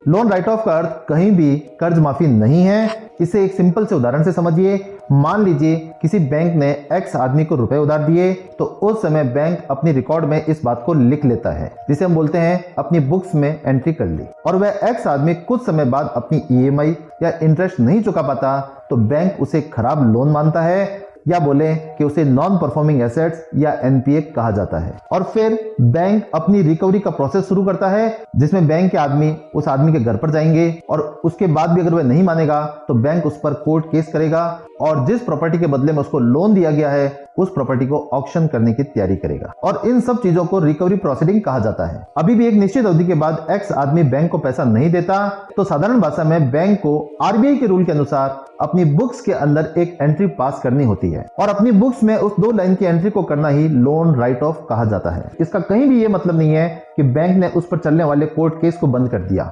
Loan right of का अर्थ कहीं भी कर्ज माफी नहीं है। इसे एक सिंपल से उदाहरण से समझिए। मान लीजिए किसी बैंक ने एक्स आदमी को रुपए उधार दिए, तो उस समय बैंक अपनी रिकॉर्ड में इस बात को लिख लेता है, जिसे हम बोलते हैं अपनी बुक्स में एंट्री कर ली। और वह एक्स आदमी कुछ समय बाद अपनी ईएमआई या इंटरेस्ट नहीं चुका पाता, तो बैंक उसे खराब लोन मानता है, या बोले कि उसे नॉन परफॉर्मिंग एसेट्स या एनपीए कहा जाता है। और फिर बैंक अपनी रिकवरी का प्रोसेस शुरू करता है, जिसमें बैंक के आदमी उस आदमी के घर पर जाएंगे और उसके बाद भी अगर वह नहीं मानेगा तो बैंक उस पर कोर्ट केस करेगा और जिस प्रॉपर्टी के बदले में उसको लोन दिया गया है उस प्रॉपर्टी को ऑक्शन करने की तैयारी करेगा। और इन सब चीजों को रिकवरी प्रोसीडिंग कहा जाता है। अभी भी एक निश्चित अवधि के बाद एक्स आदमी बैंक को पैसा नहीं देता, तो साधारण भाषा में बैंक को आरबीआई के रूल के अनुसार अपनी बुक्स के अंदर एक एंट्री पास करनी होती है, और अपनी बुक्स में उस 2 लाइन की एंट्री को करना ही लोन राइट ऑफ कहा जाता है। इसका कहीं भी ये मतलब नहीं है कि बैंक ने उस पर चलने वाले कोर्ट केस को बंद कर दिया।